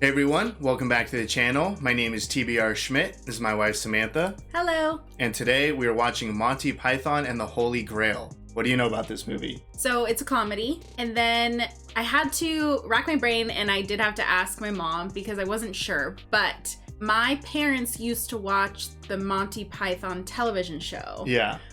Hey everyone, welcome back to the channel. My name is TBR Schmidt. This is my wife Samantha. Hello. And today we are watching Monty Python and the Holy Grail. What do you know about this movie? So it's a comedy, and then I had to rack my brain and I did have to ask my mom because I wasn't sure, but my parents used to watch the Monty Python television show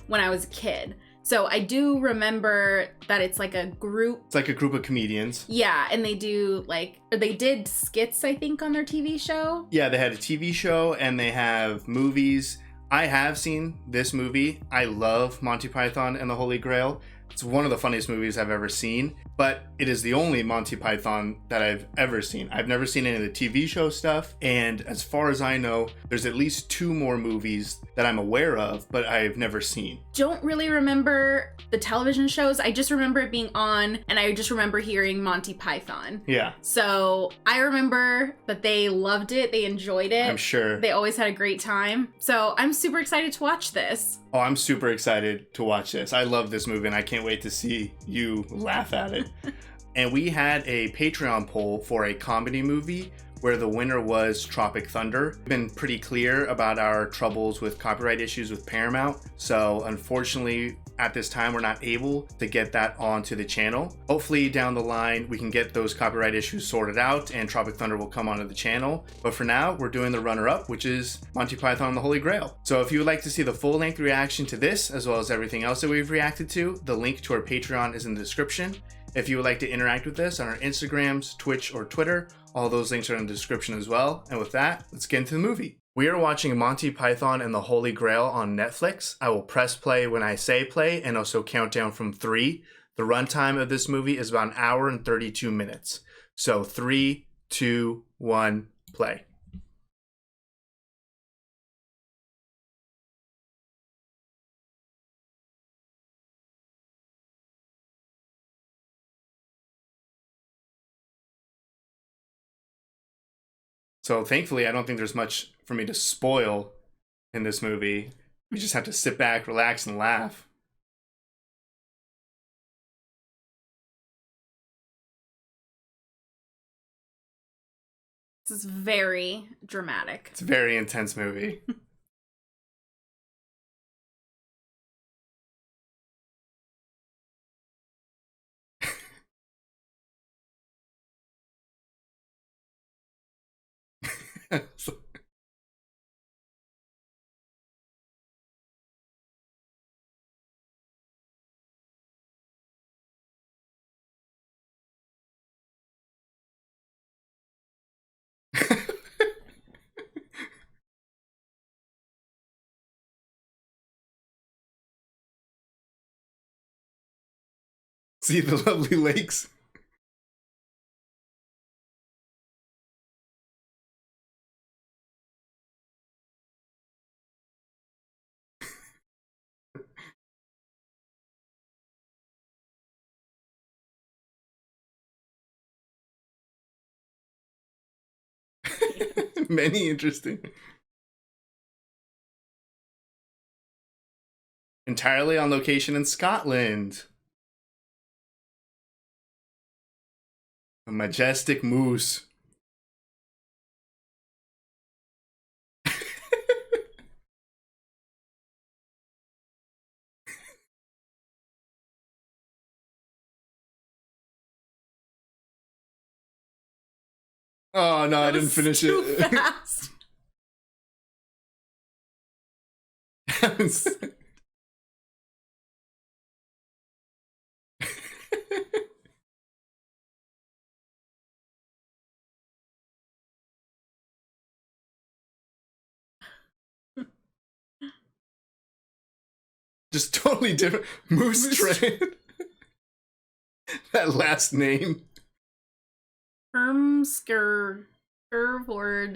when I was a kid. So I do remember that it's like a group. It's like a group of comedians. Yeah, and they did skits, I think, on their TV show. Yeah, they had a TV show and they have movies. I have seen this movie. I love Monty Python and the Holy Grail. It's one of the funniest movies I've ever seen, but it is the only Monty Python that I've ever seen. I've never seen any of the TV show stuff, and as far as I know, there's at least 2 more movies that I'm aware of, but I've never seen. Don't really remember the television shows. I just remember it being on, and I just remember hearing Monty Python. Yeah. So I remember that they loved it. They enjoyed it. I'm sure. They always had a great time. So I'm super excited to watch this. Oh, I'm super excited to watch this. I love this movie and I can't wait to see you laugh at it. And we had a Patreon poll for a comedy movie where the winner was Tropic Thunder. We've been pretty clear about our troubles with copyright issues with Paramount. So unfortunately, at this time, we're not able to get that onto the channel. Hopefully down the line, we can get those copyright issues sorted out and Tropic Thunder will come onto the channel. But for now, we're doing the runner-up, which is Monty Python and the Holy Grail. So if you would like to see the full-length reaction to this, as well as everything else that we've reacted to, the link to our Patreon is in the description. If you would like to interact with us on our Instagrams, Twitch, or Twitter, all those links are in the description as well. And with that, let's get into the movie. We are watching Monty Python and the Holy Grail on Netflix. I will press play when I say play and also count down from 3. The runtime of this movie is about 1 hour and 32 minutes. So 3, 2, 1, play. So thankfully, I don't think there's much for me to spoil in this movie. We just have to sit back, relax, and laugh. This is very dramatic. It's a very intense movie. See the lovely lakes? Many interesting. Entirely on location in Scotland. A majestic moose. Oh no, I didn't finish too it. Fast. Just totally different. Moose Train. That last name. Skirvord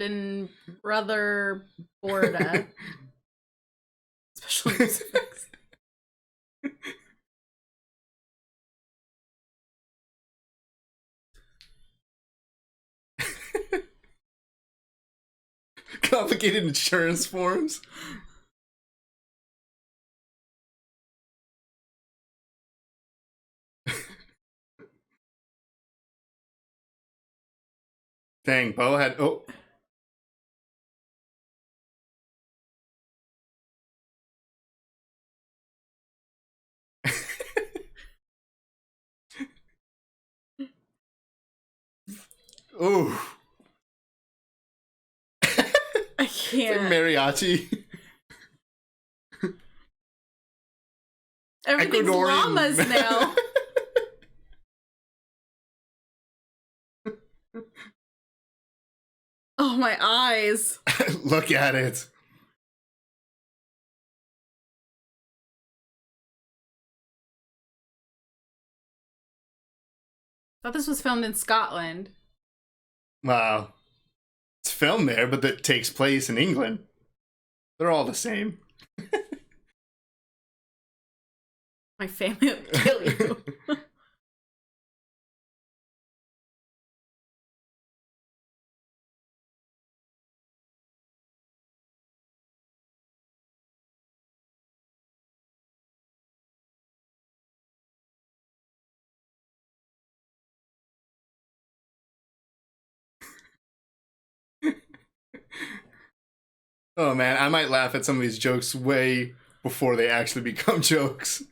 and Brother Borda. Special effects. Complicated insurance forms. Dang, Bo had. Oh. Ooh. I It's like can't. mariachi. Everything's Ecuadorian. llamas now. Oh, my eyes. Look at it. Thought this was filmed in Scotland. Wow. It's filmed there, but that takes place in England. They're all the same. My family would kill you. Oh man, I might laugh at some of these jokes way before they actually become jokes.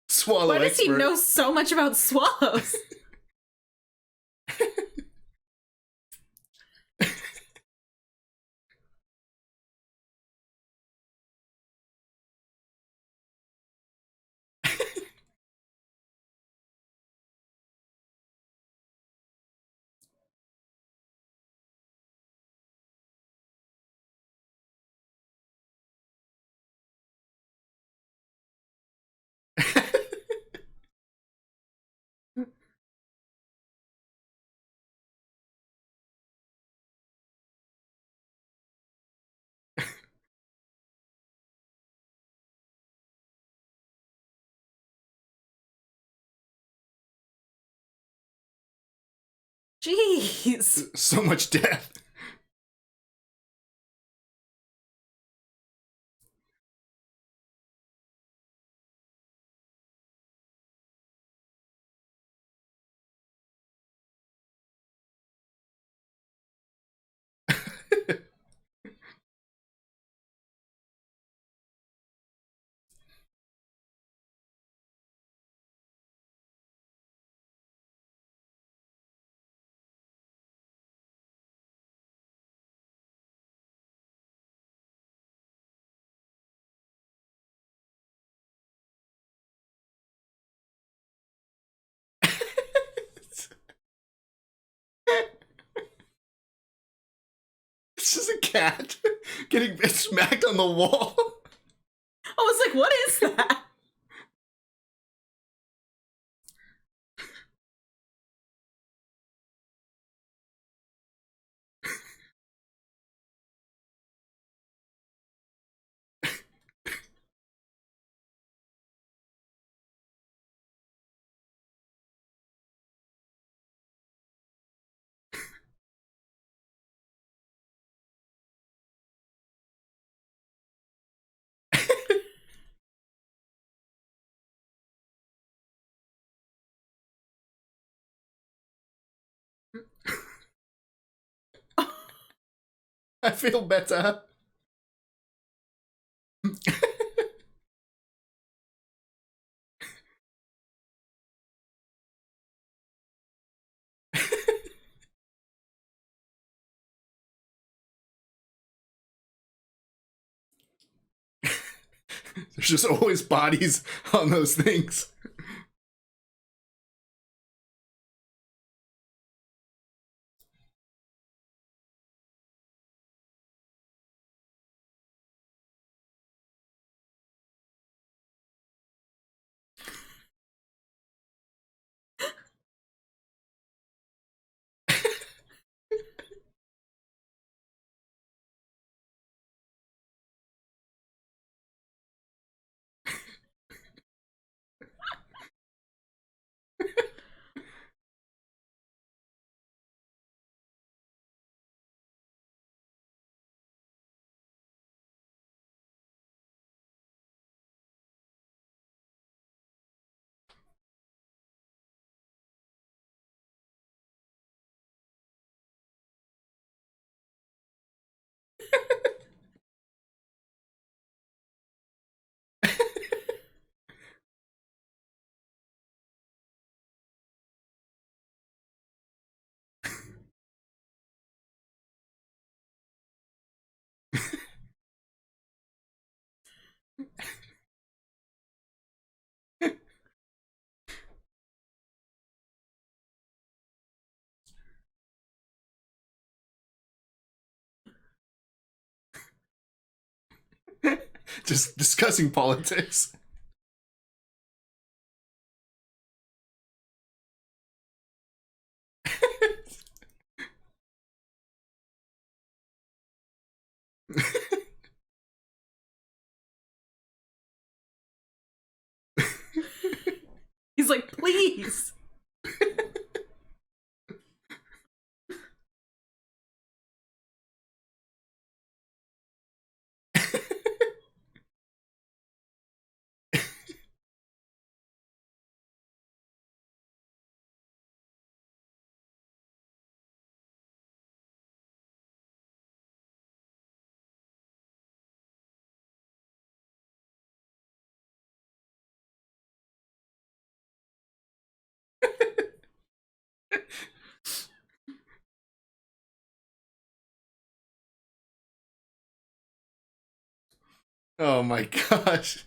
Swallow Why does he expert. know so much about swallows? Jeez. So much death. It's just a cat getting smacked on the wall. I was like, what is that? I feel better. There's just always bodies on those things. Just discussing politics. He's like, please. Oh my gosh.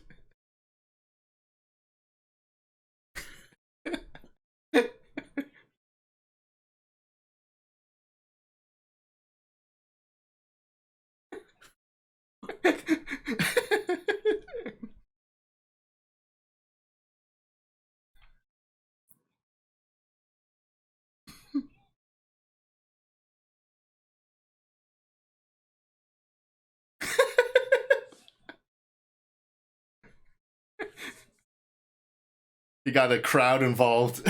You got a crowd involved.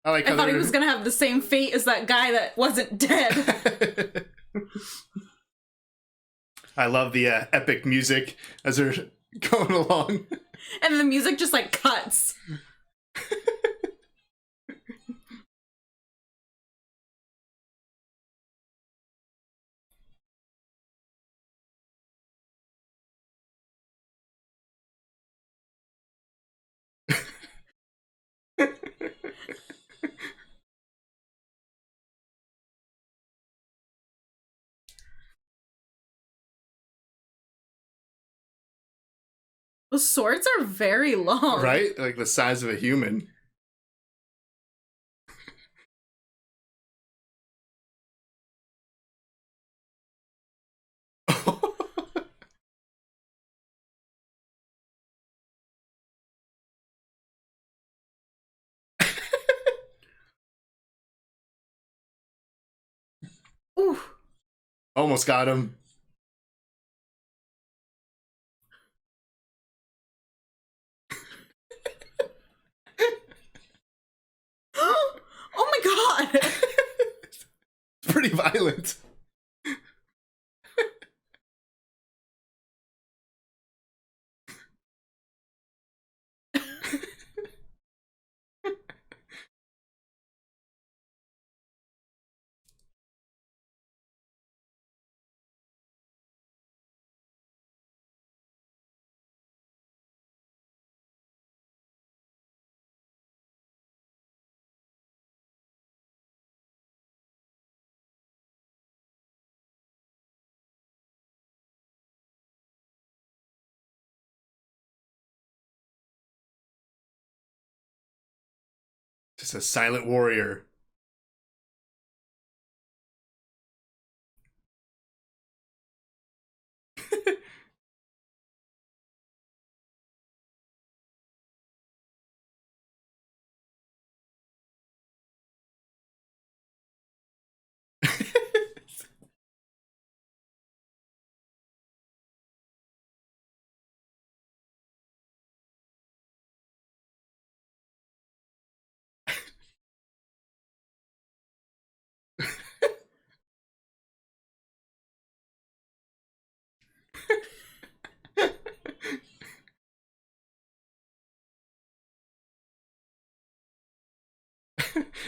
I thought he was gonna have the same fate as that guy that wasn't dead. I love the epic music as they're going along. And the music just like cuts. Those swords are very long. Right? Like the size of a human. Ooh. Almost got him. Oh my god. It's pretty violent. Just a silent warrior.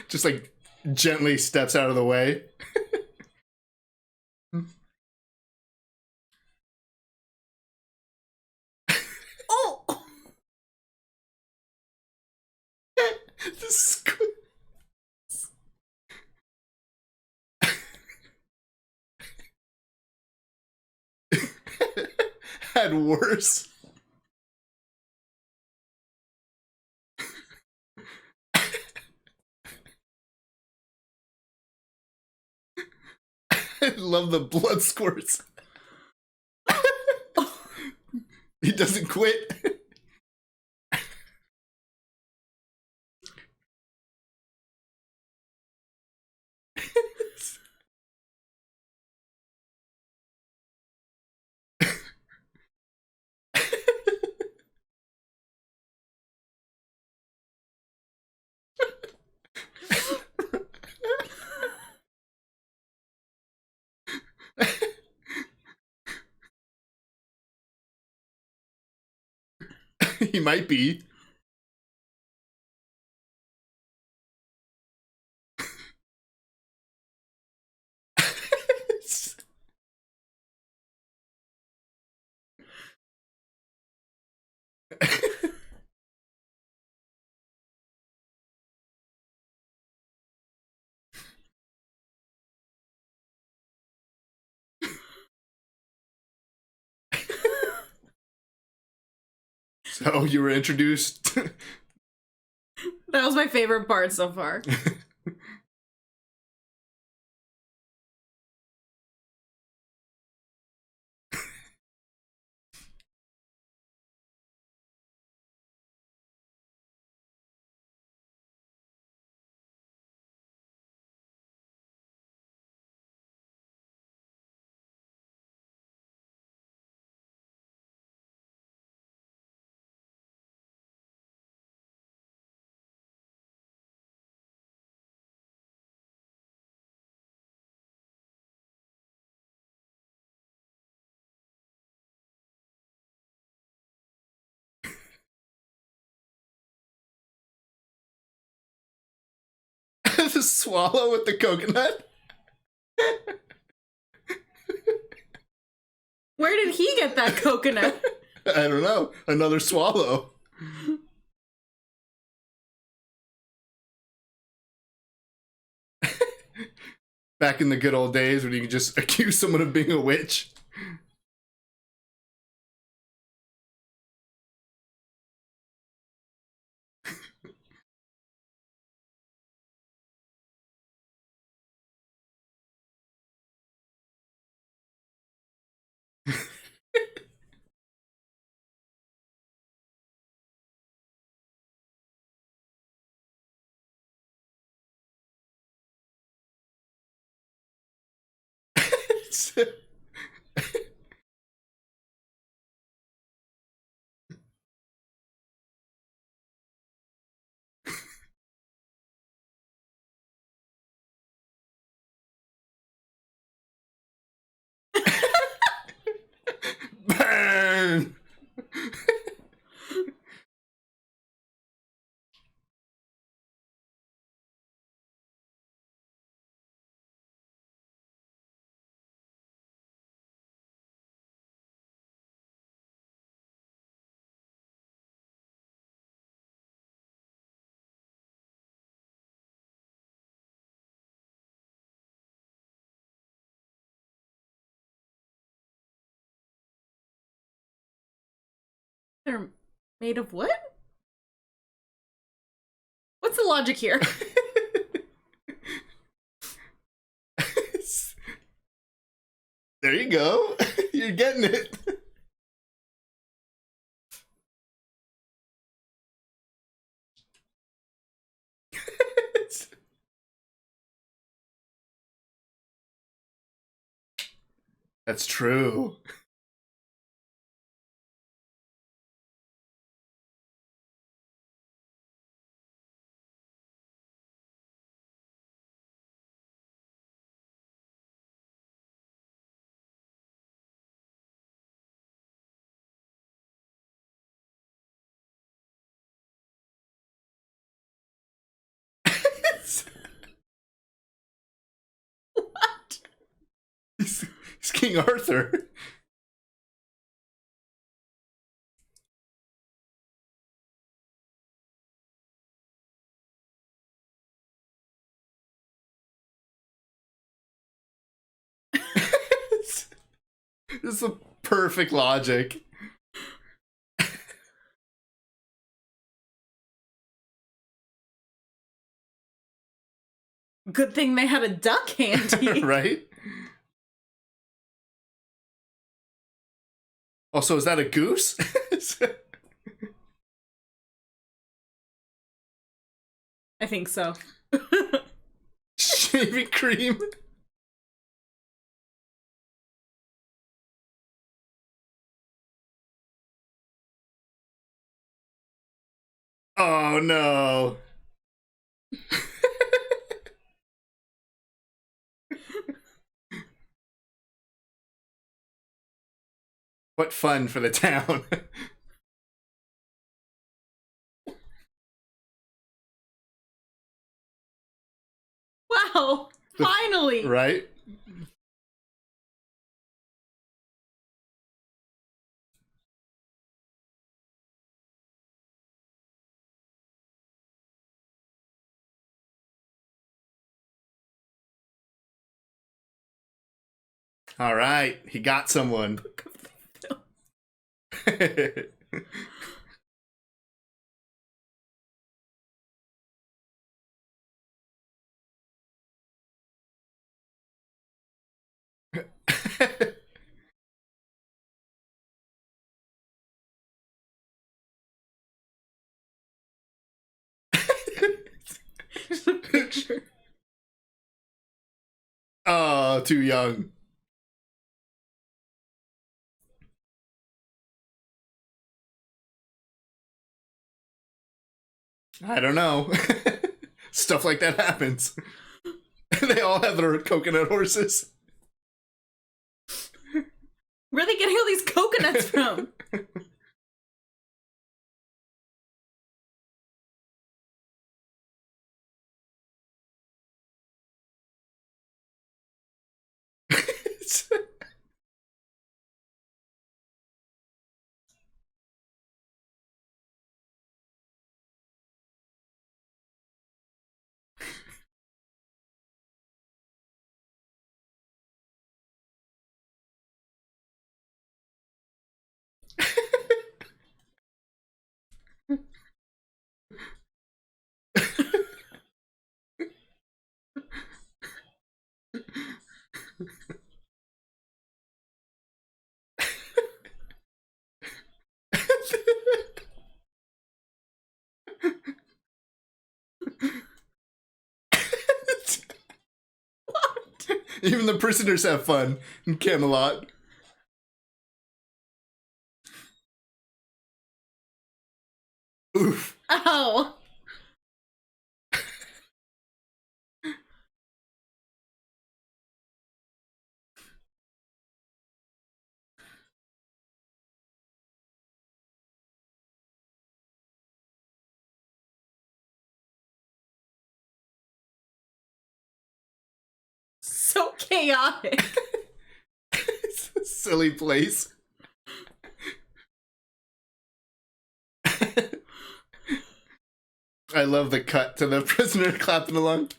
Just like gently steps out of the way. Oh! This had worse. I love the blood squirts. He doesn't quit. He might be. So you were introduced. That was my favorite part so far. The swallow with the coconut. Where did he get that coconut? I don't know. Another swallow. Back in the good old days when you could just accuse someone of being a witch. Burn! They're made of what? What's the logic here? There you go. You're getting it. That's true. What? He's King Arthur. This is a perfect logic. Good thing they had a duck handy. Right? Also, is that a goose? I think so. Shaving cream. Oh no. What fun for the town. Wow, finally. Right? All right, he got someone. Here's a picture. Oh, too young. I don't know. Stuff like that happens. They all have their coconut horses. Where are they getting all these coconuts from? Even the prisoners have fun in Camelot. Oof. Oh. So chaotic. It's a silly place. I love the cut to the prisoner clapping along.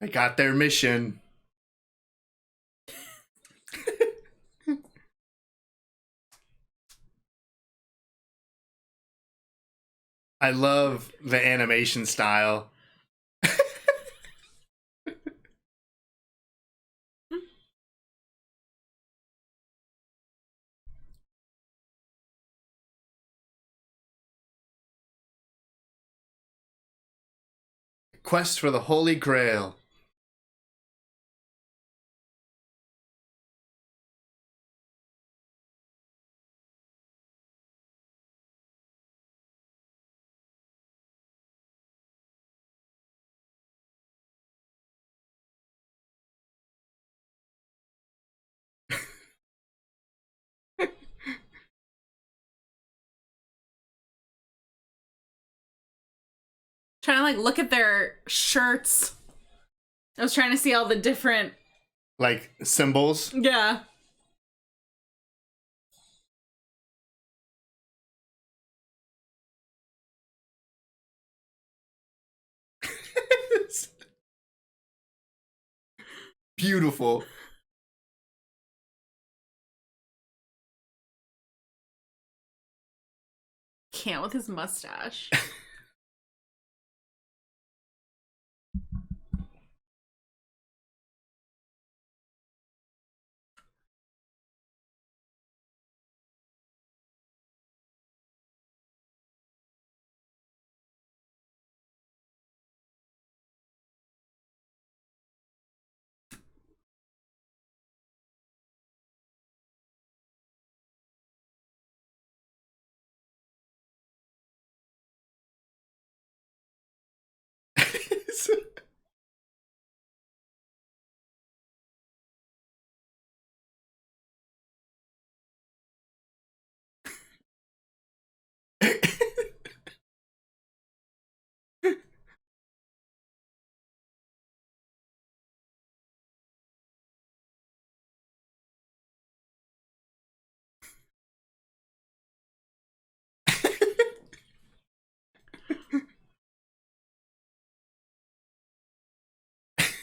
I got their mission. I love the animation style. Quest for the Holy Grail. Trying to like look at their shirts. I was trying to see all the different Like symbols. Yeah. Beautiful. Can't with his mustache.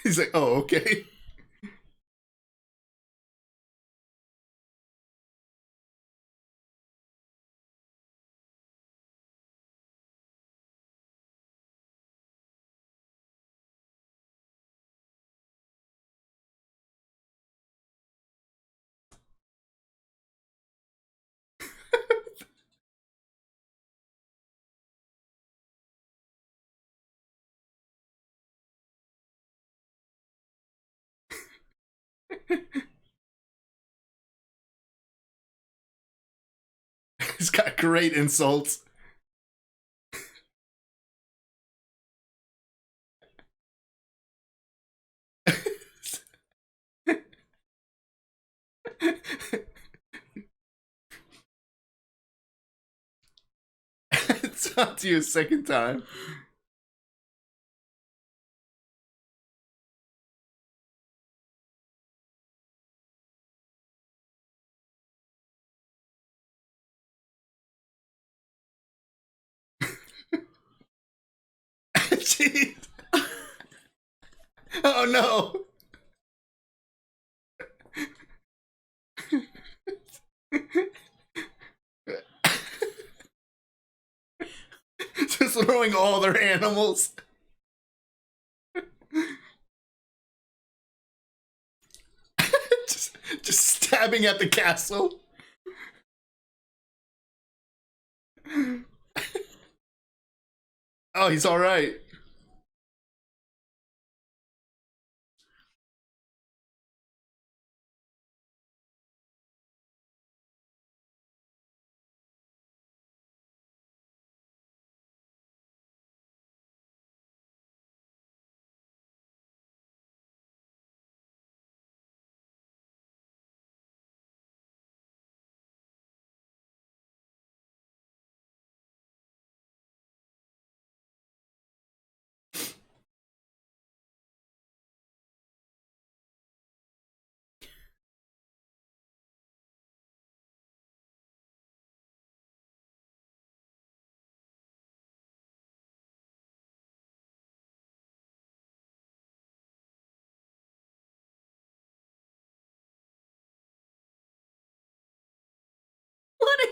He's like, oh, okay. He's got great insults. It's on to you a second time. Jeez. Oh no. Just throwing all their animals. just stabbing at the castle. Oh, he's all right.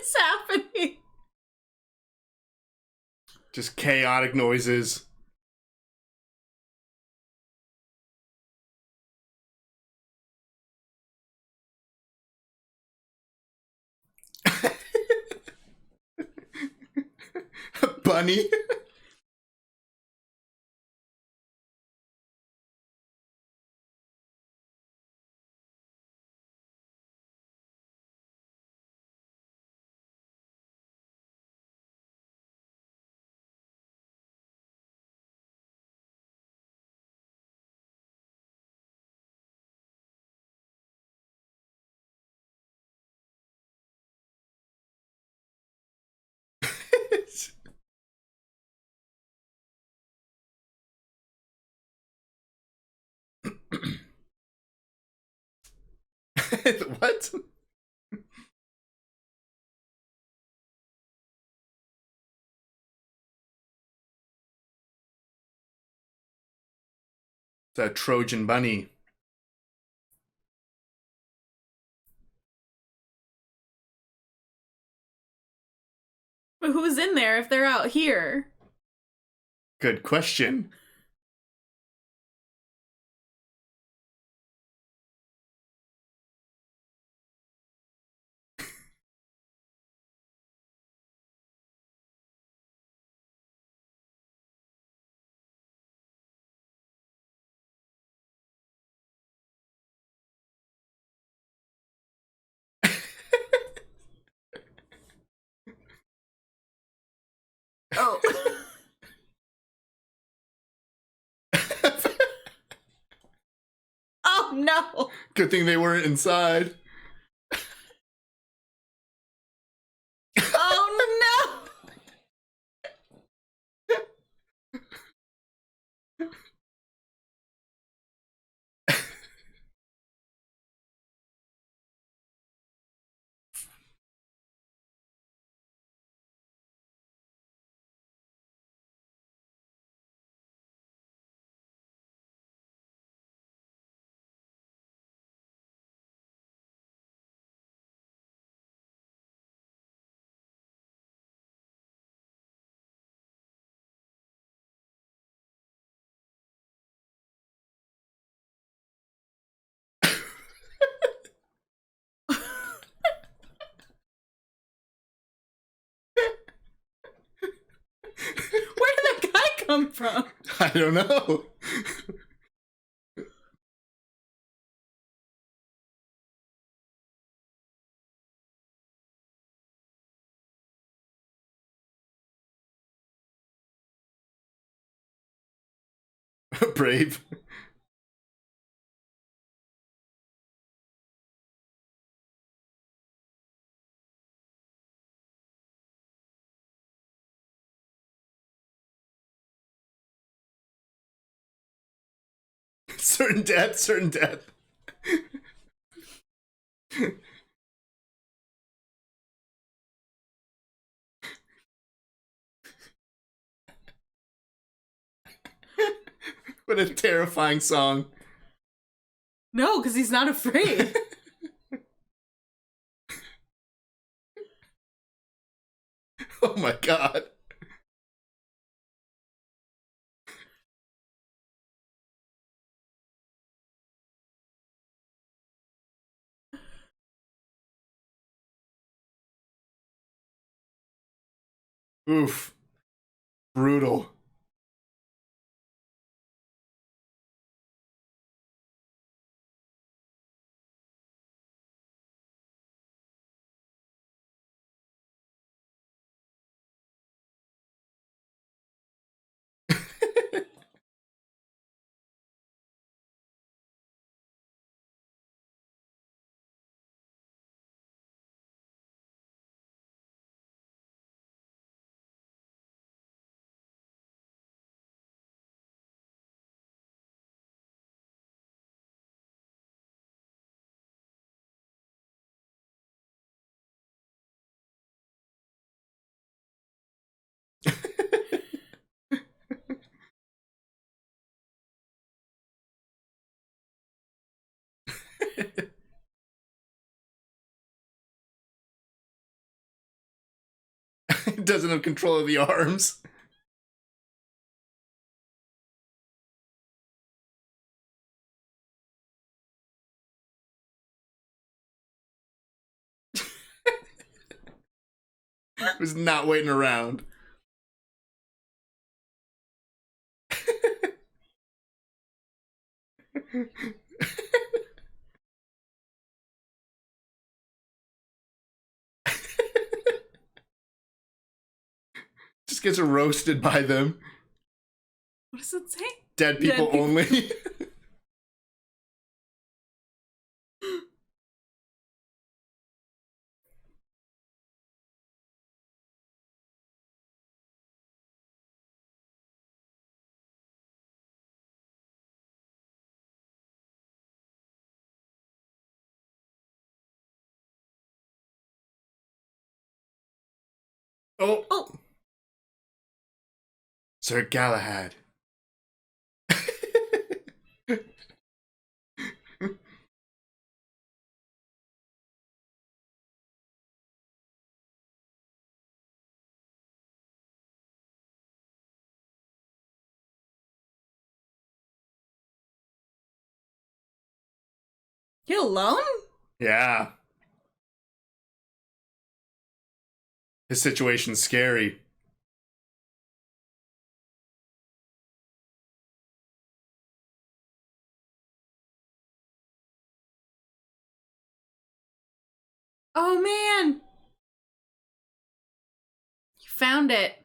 is happening? Just chaotic noises. Bunny. What? It's a Trojan bunny. But who's in there if they're out here? Good question. Oh. Oh no. Good thing they weren't inside. Oh no. Where did that guy come from? I don't know. Brave. Certain death, certain death. What a terrifying song. No, because he's not afraid. Oh my god. Oof. Brutal. Doesn't have control of the arms. Was not waiting around. Just gets roasted by them. What does it say? Dead people only. Oh. Oh. Sir Galahad. You alone? Yeah. His situation's scary. Oh man! You found it.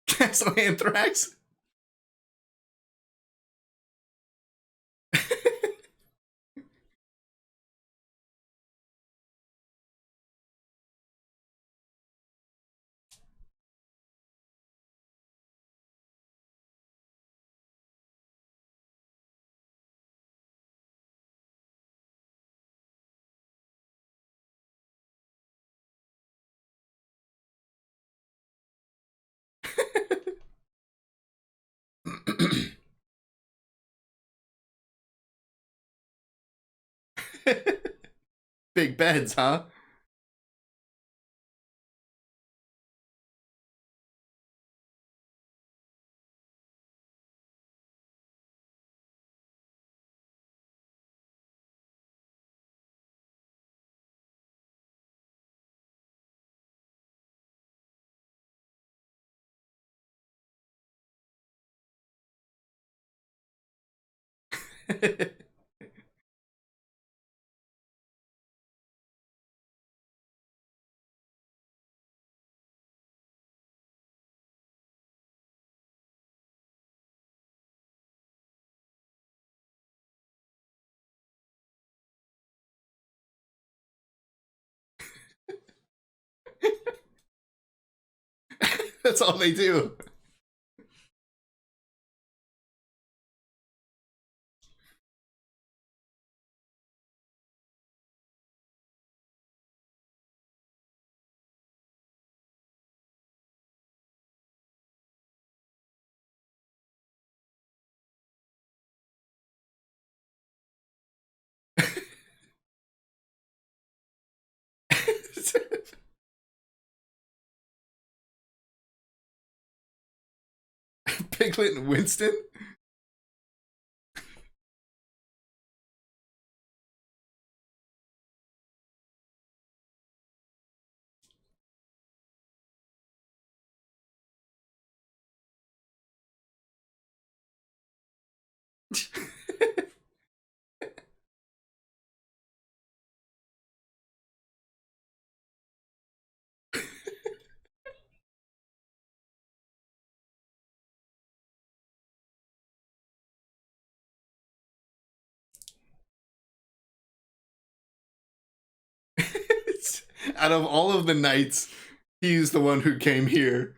Castle Anthrax? Big beds, huh? That's all they do. Piglet and Winston? Out of all of the knights, he's the one who came here.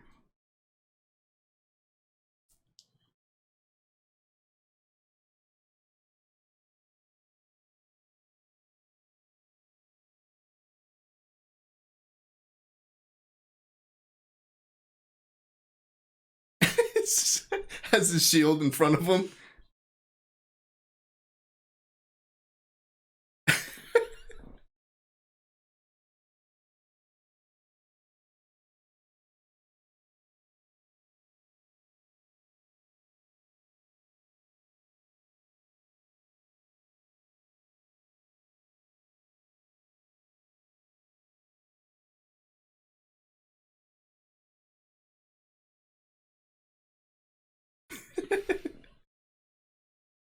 Has his shield in front of him.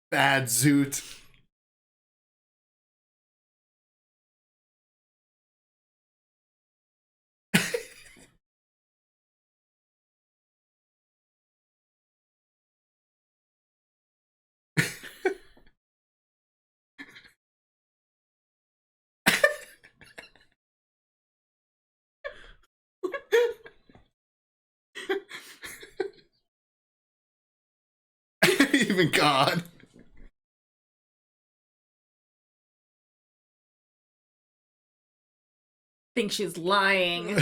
Bad Zoot. Even God. Think she's lying.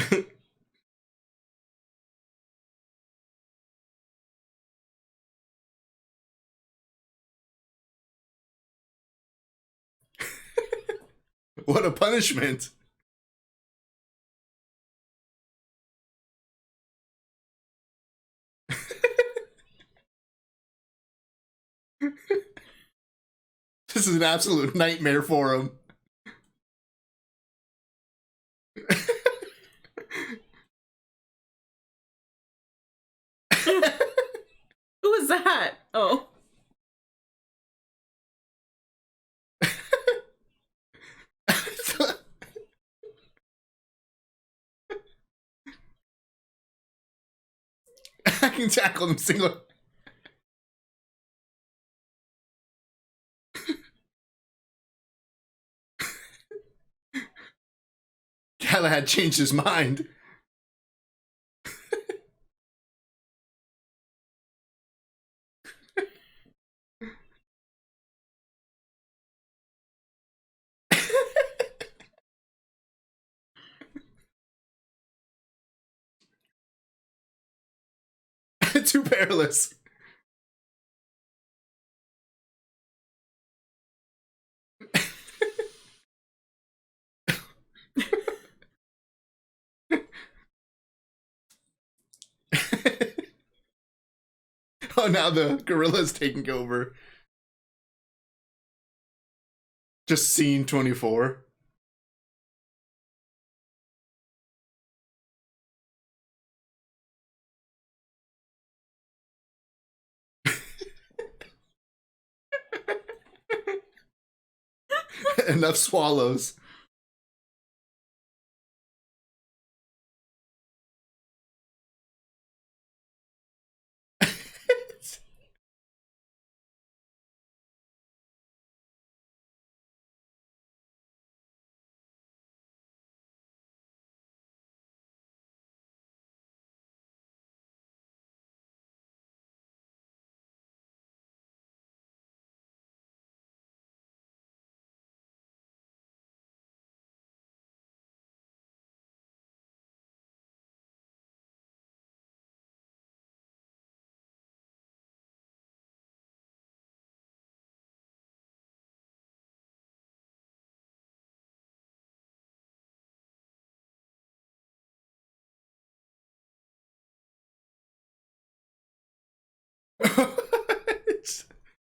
What a punishment. This is an absolute nightmare for him. Who was that? Oh. I can tackle them single. Galahad changed his mind. Too perilous. Oh, now the gorilla's taking over. Just scene 24. Enough swallows.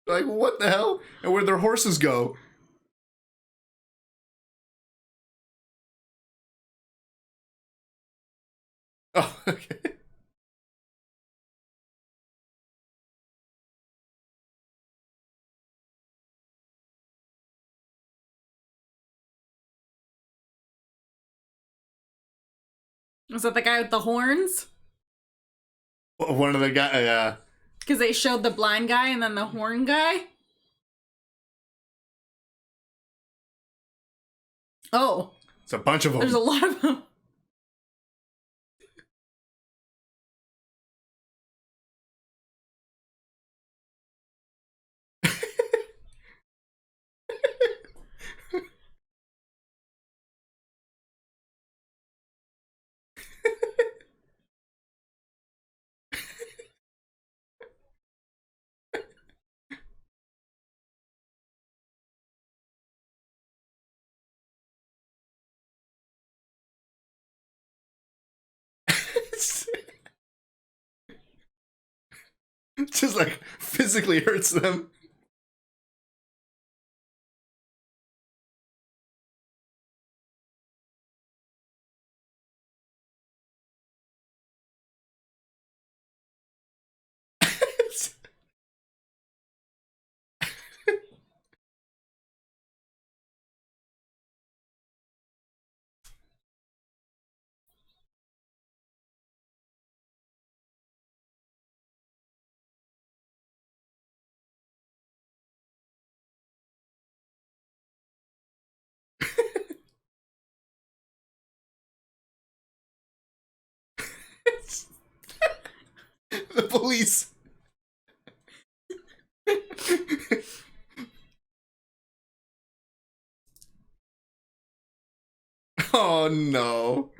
Like, what the hell? And where'd their horses go? Oh, okay. Was that the guy with the horns? One of the guys, Because they showed the blind guy and then the horn guy? Oh. It's a bunch of them. There's a lot of them. Just like physically hurts them. The police. Oh no.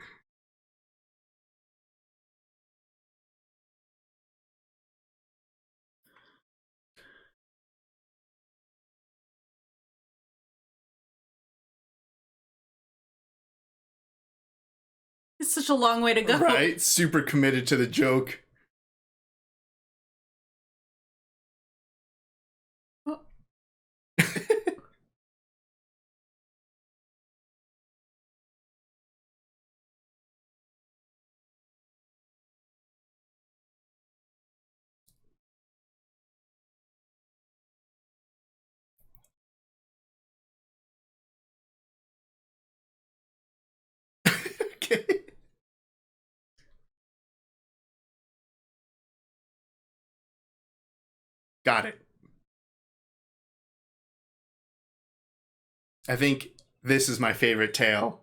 It's such a long way to go. Right? Super committed to the joke. Oh. Okay. Got it. I think this is my favorite tale.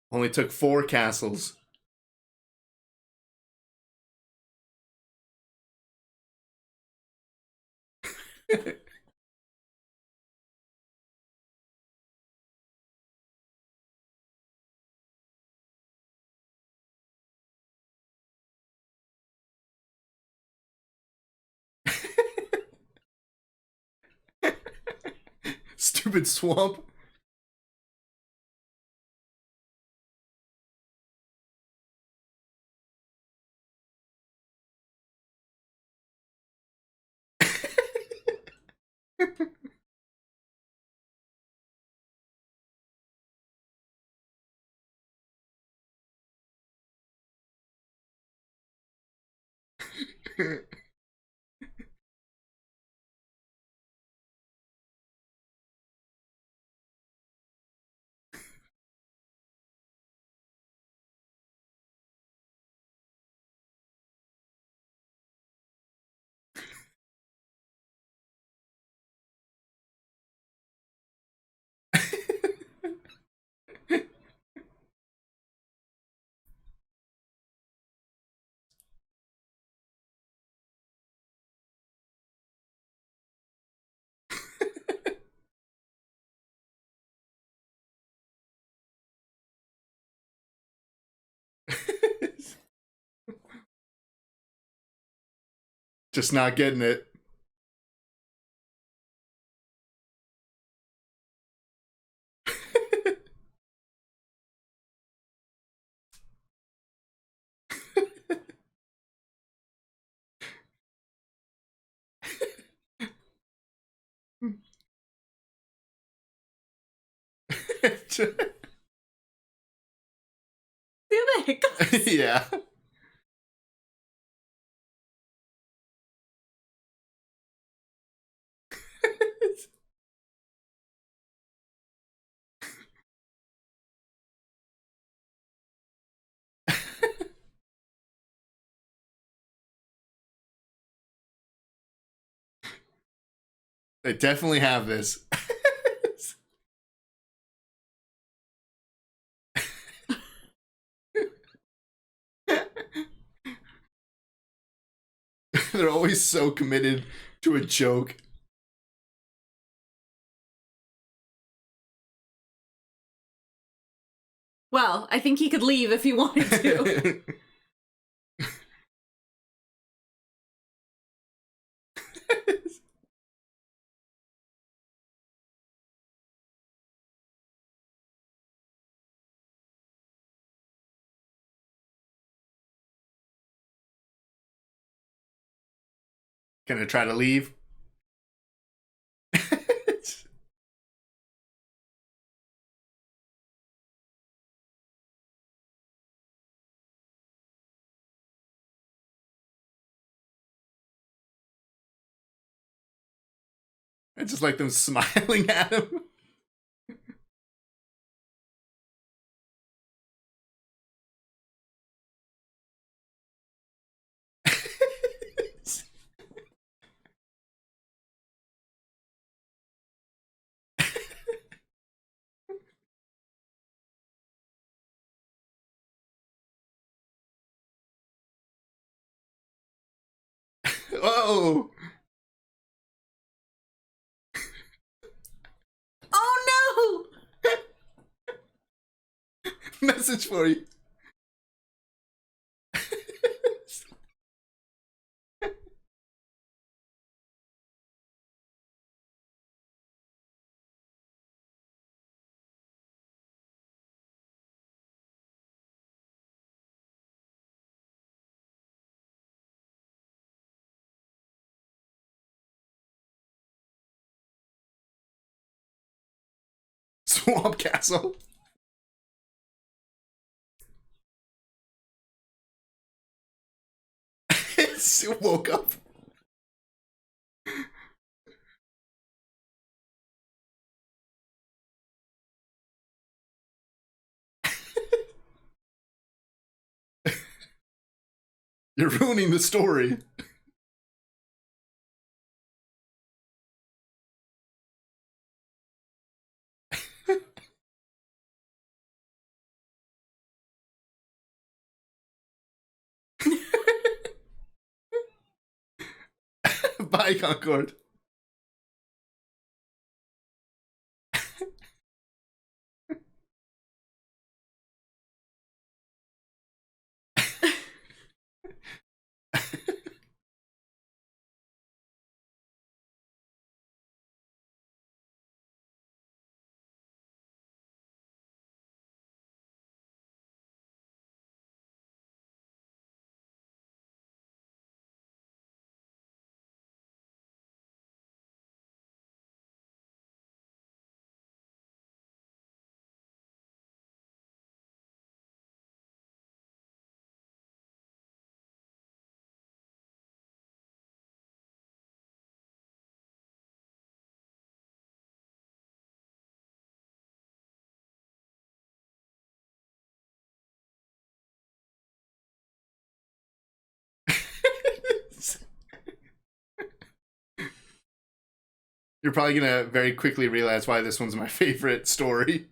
Only took 4 castles. Stupid swamp. Just not getting it. the hiccups. Yeah. They definitely have this. They're always so committed to a joke. Well, I think he could leave if he wanted to. Gonna try to leave. I just like them smiling at him. Oh! Oh no! Message for you. Swamp Castle. Woke up. You're ruining the story. Bye, Concord. You're probably gonna very quickly realize why this one's my favorite story.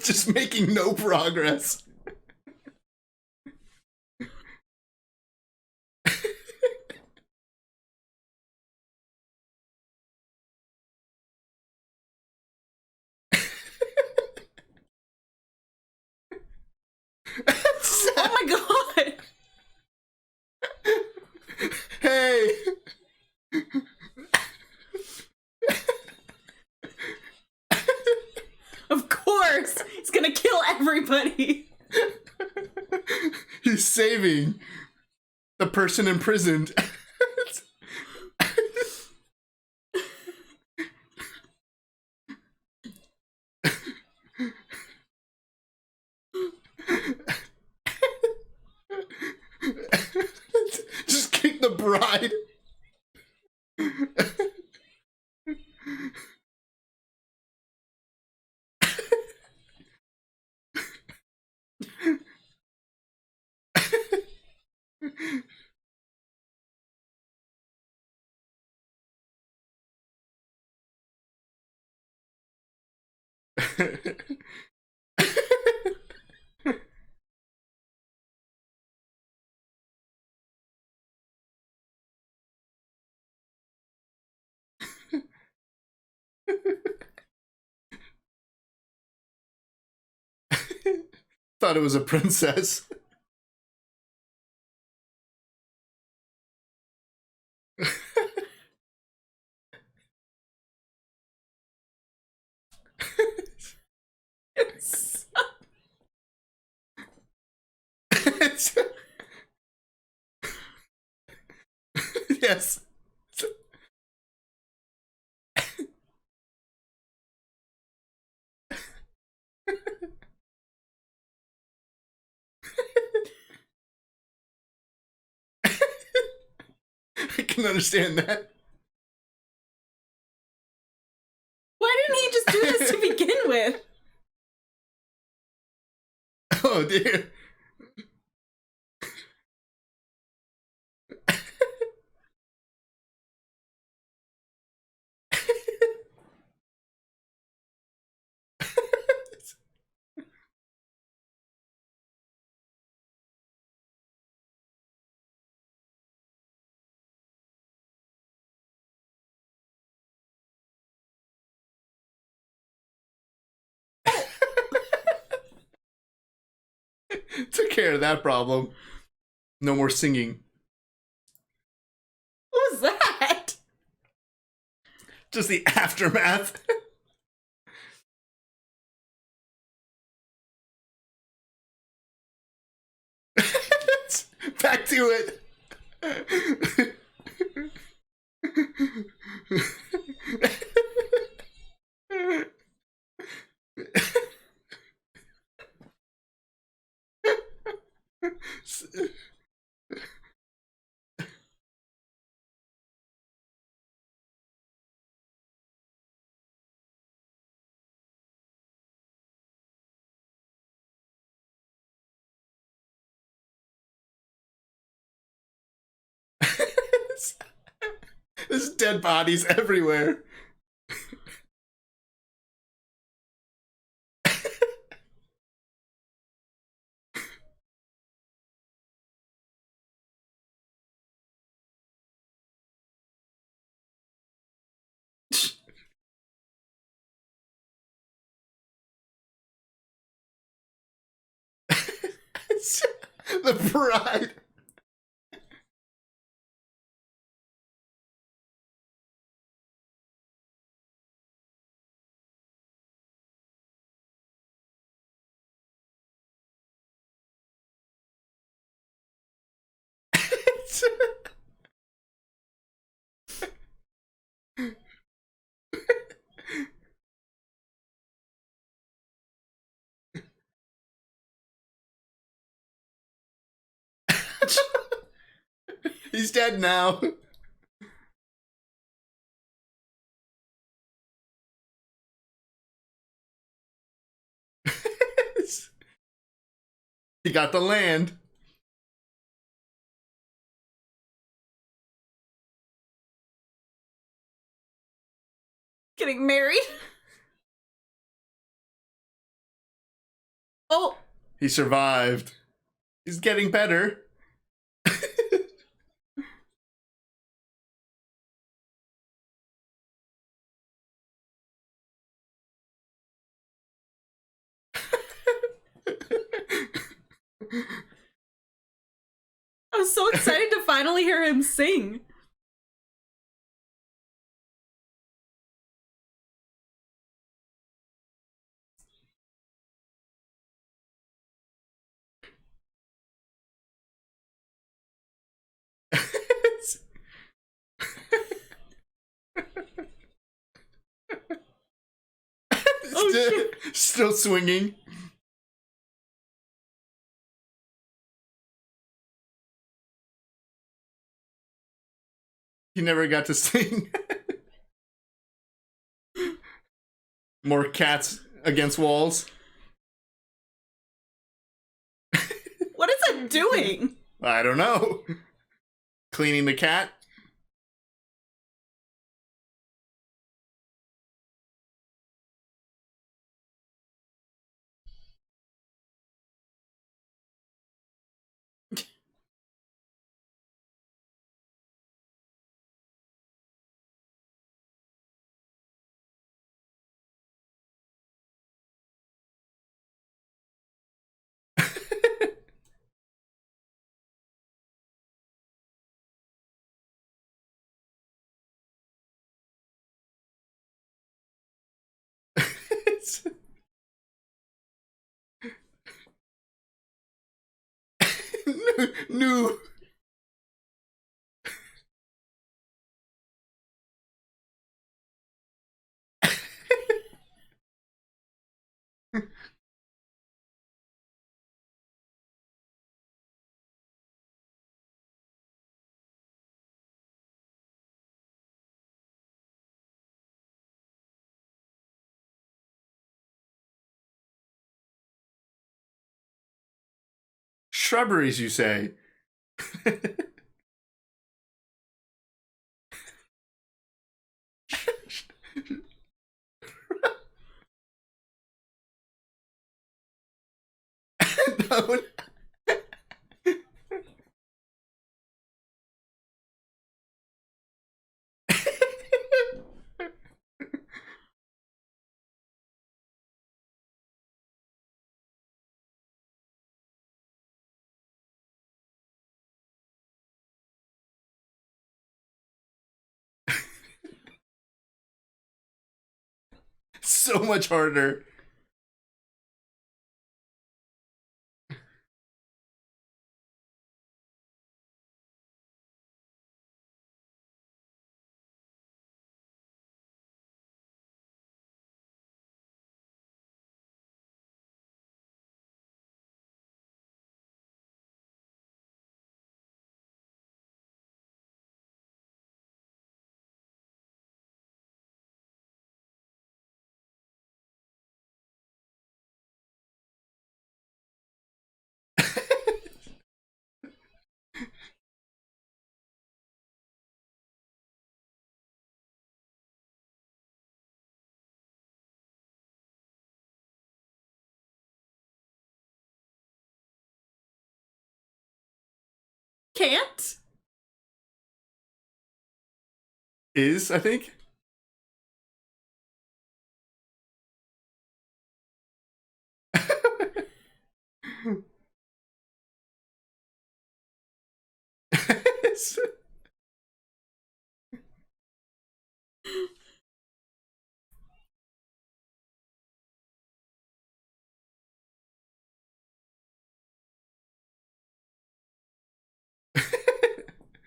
Just making no progress. Oh my god! Hey! Of course! He's gonna kill everybody! He's saving the person imprisoned. Thought it was a princess. Yes. I can understand that. Why didn't he just do this to begin with? Oh dear. Took care of that problem. No more singing. What was that? Just the aftermath. Back to it. There's dead bodies everywhere. The bride. He's dead now. He got the land. Getting married? Oh. He survived. He's getting better. I was so excited to finally hear him sing. Oh, shit. Still swinging. He never got to sing. More cats against walls. What is it doing? I don't know. Cleaning the cat. No. Shrubberies, you say? No. So much harder. Can't? Is, I think.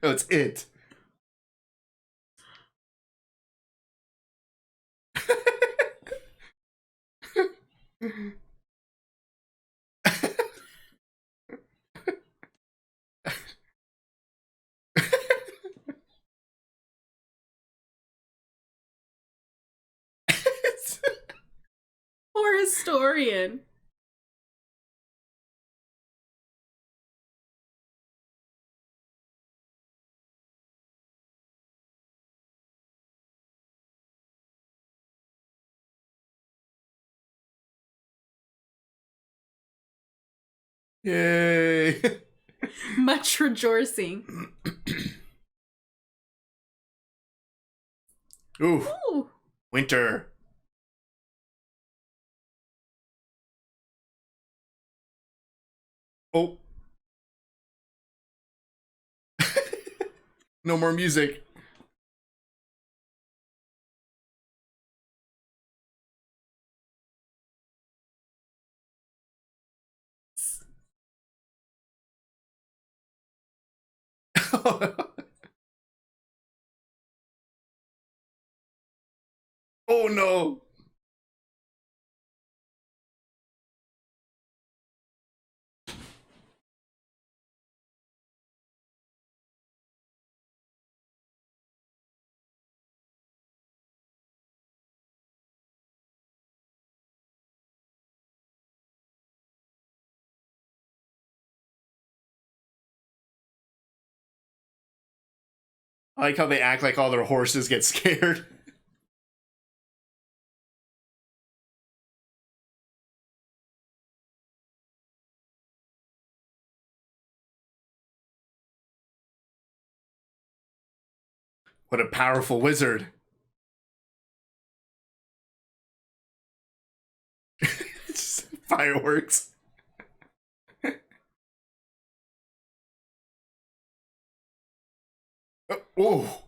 Oh, it's it. Poor historian. Yay. Much rejoicing. Ooh, Ooh. winter. Oh. No more music. Oh no. I like how they act like all their horses get scared. What a powerful wizard. Fireworks. Oh.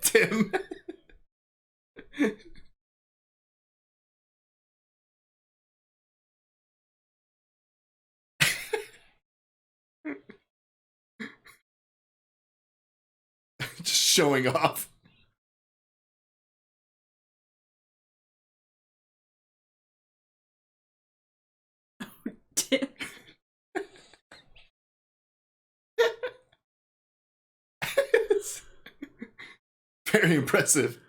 Tim. Just showing off. Tim. Very impressive.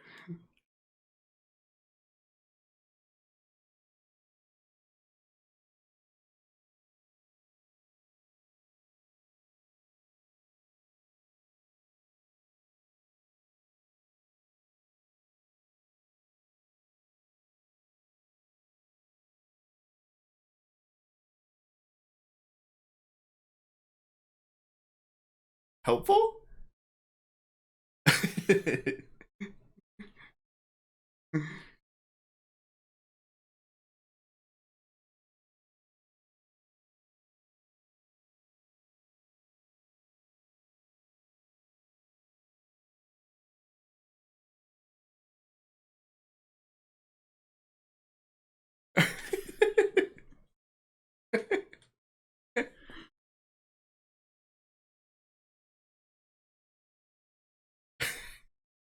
Helpful?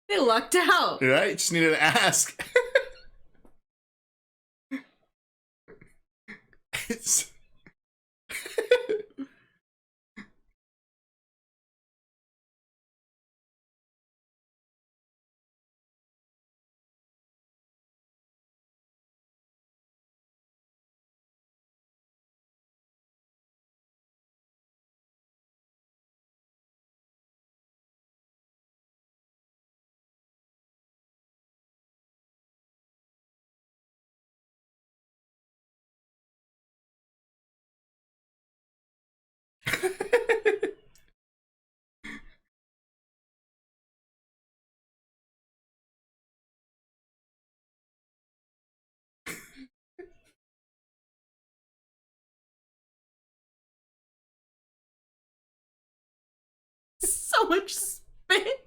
They lucked out. Right? Just needed to ask. It's... So much spit.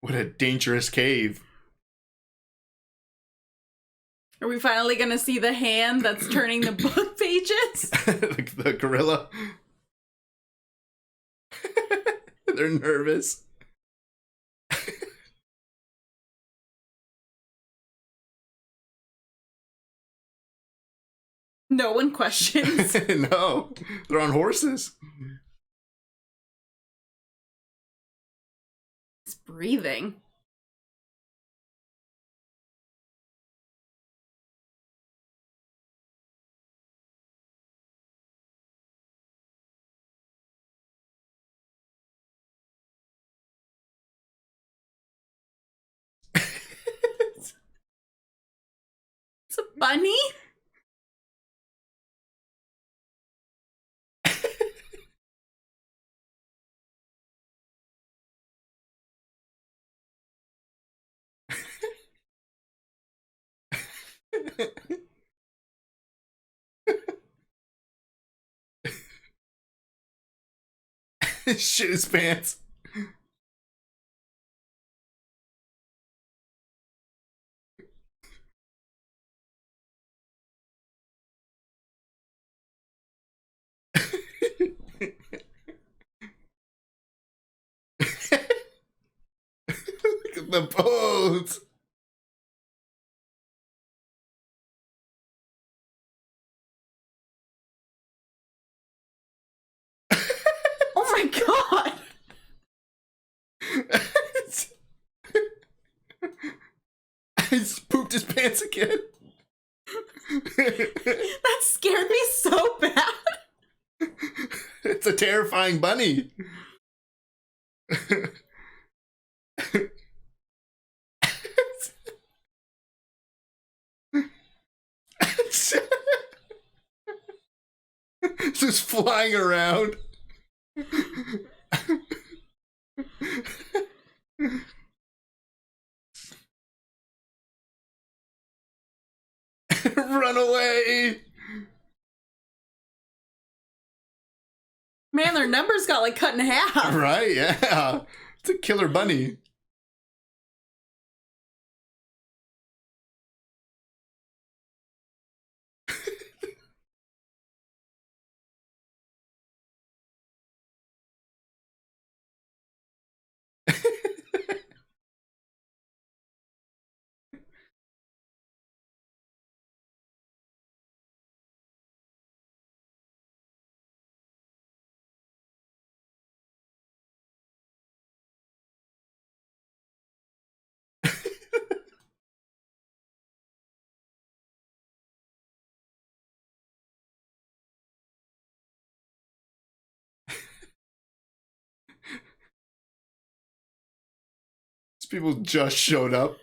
What a dangerous cave. Are we finally gonna see the hand that's turning the book pages? Like the gorilla. They're nervous. No one questions. No, they're on horses. It's breathing. It's a bunny? Shit his pants. Look at the pose. Oh my god! He's pooped his pants again. That scared me so bad. It's a terrifying bunny. Just flying around. Run away. Man, their numbers got like cut in half. Right, yeah. It's a killer bunny. These people just showed up.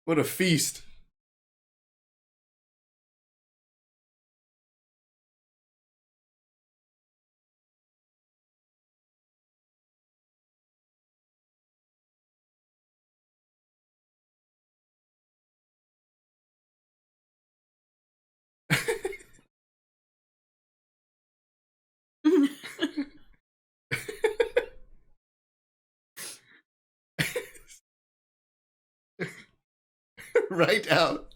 What a feast. Right out.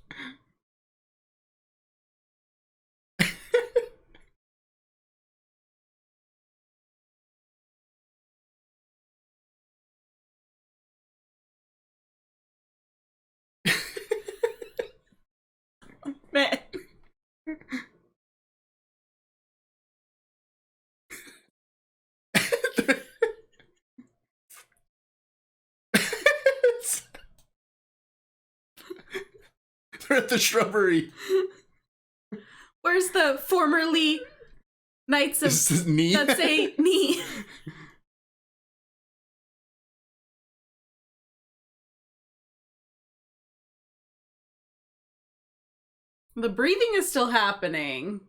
Man. They're at the shrubbery. Where's the formerly Knights of This is knee. that say knee? The breathing is still happening.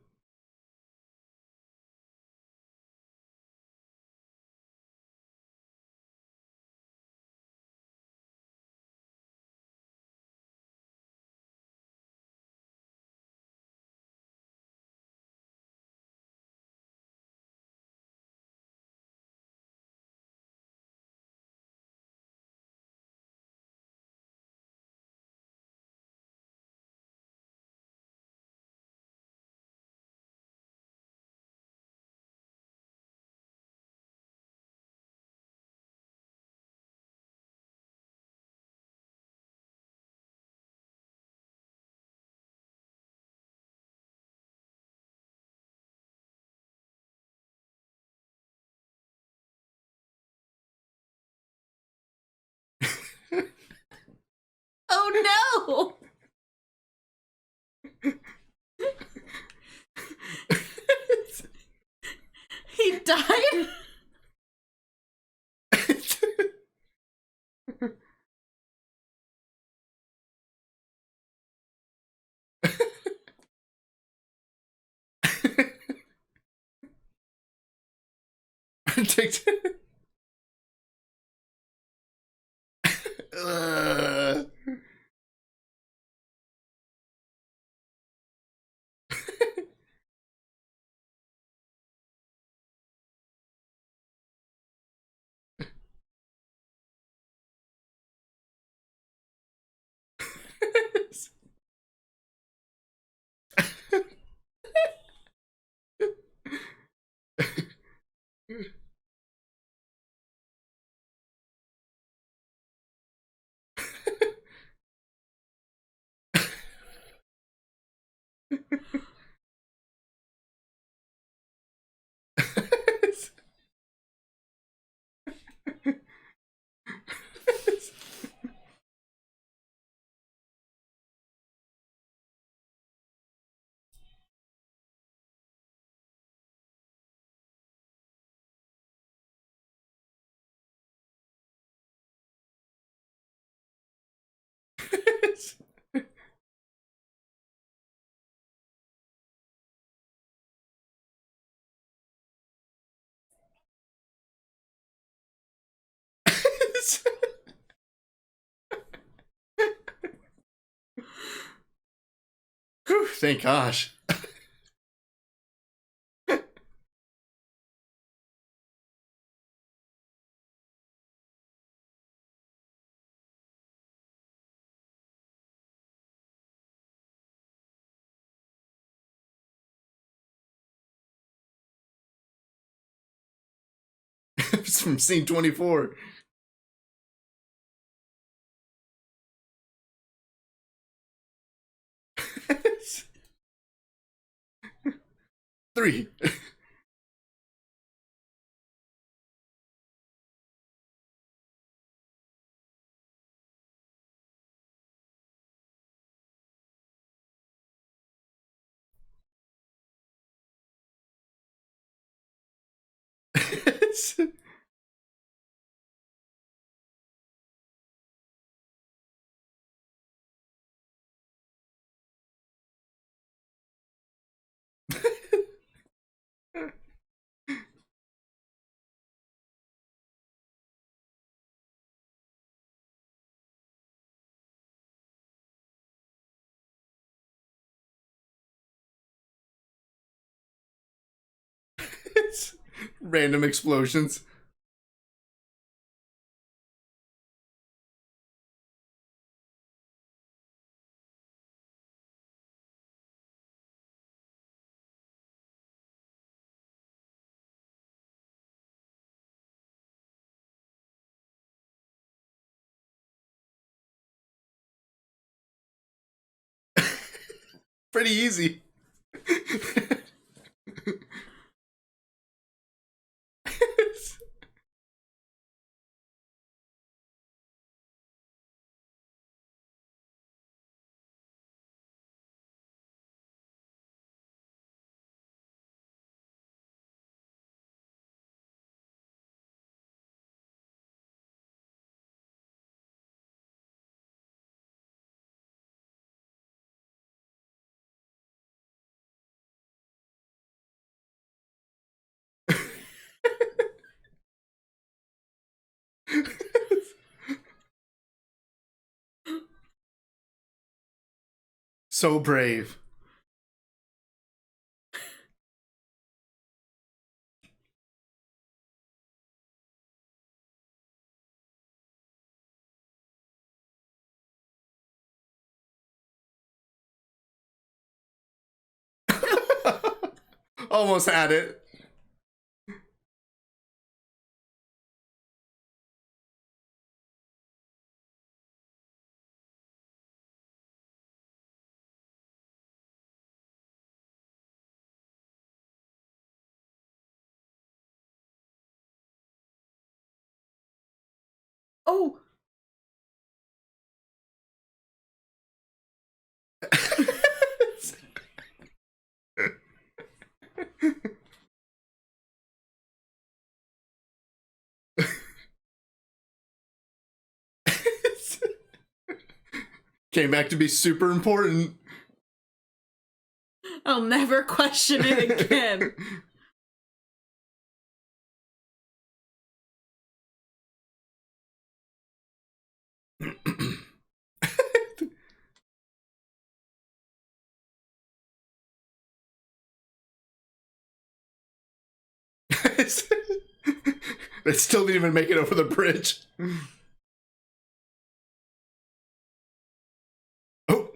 Oh no! He died? Ugh. Whew, thank gosh. It's from scene 24. Three. Random explosions. Pretty easy. So brave. Almost had it. Oh, Came back to be super important. I'll never question it again. They still didn't even make it over the bridge. Oh.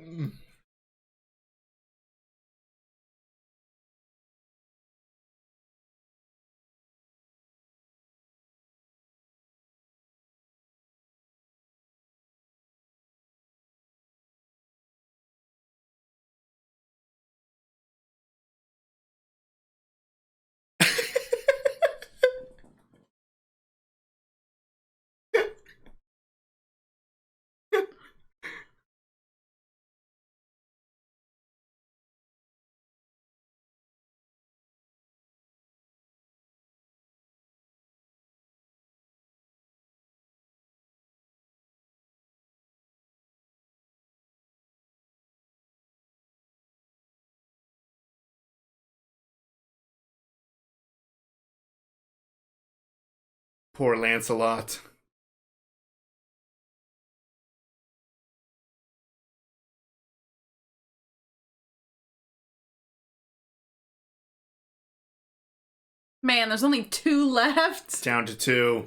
Poor Lancelot. Man, there's only 2 left. Down to 2.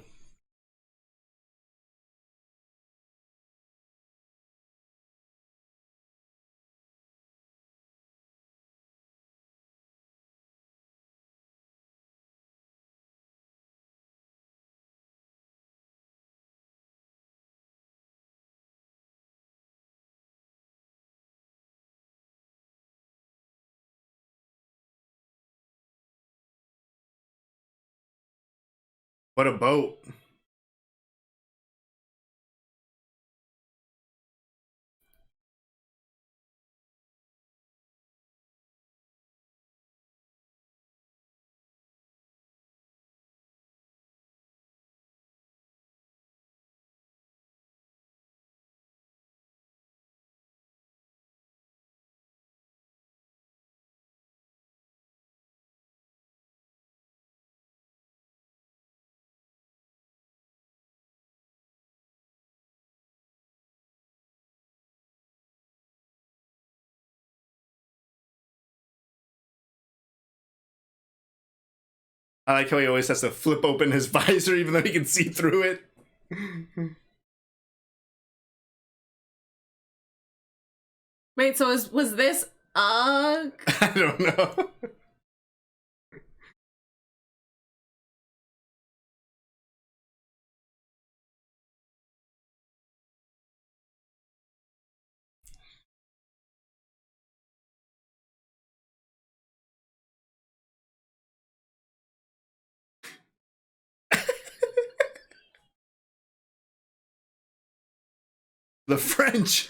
What a boat. I like how he always has to flip open his visor even though he can see through it. Wait, so was this I don't know. The French.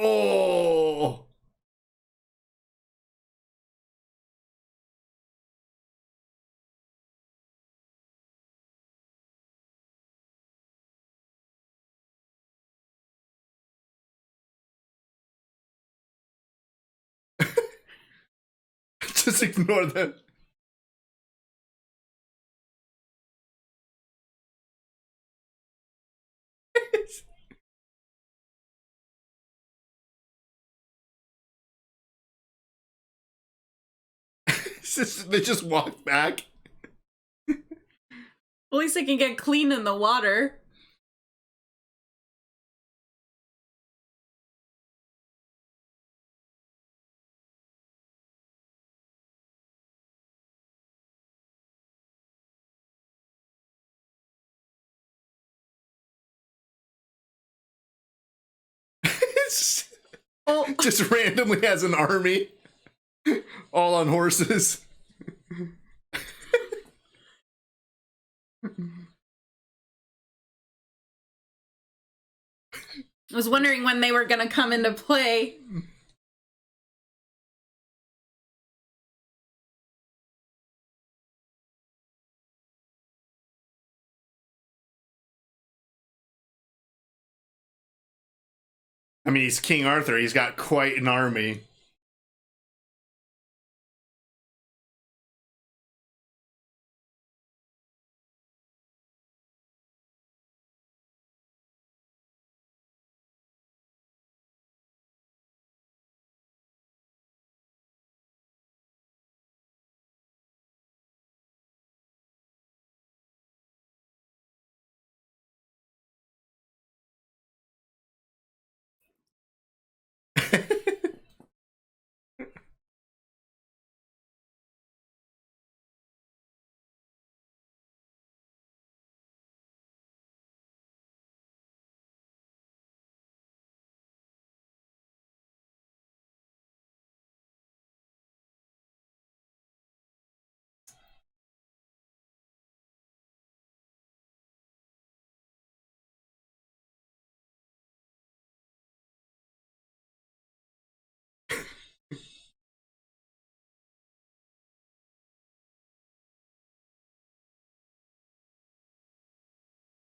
Oh. Just ignore them. They just walk back. At least they can get clean in the water. Oh. Just randomly has an army. All on horses. I was wondering when they were going to come into play. I mean, he's King Arthur. He's got quite an army.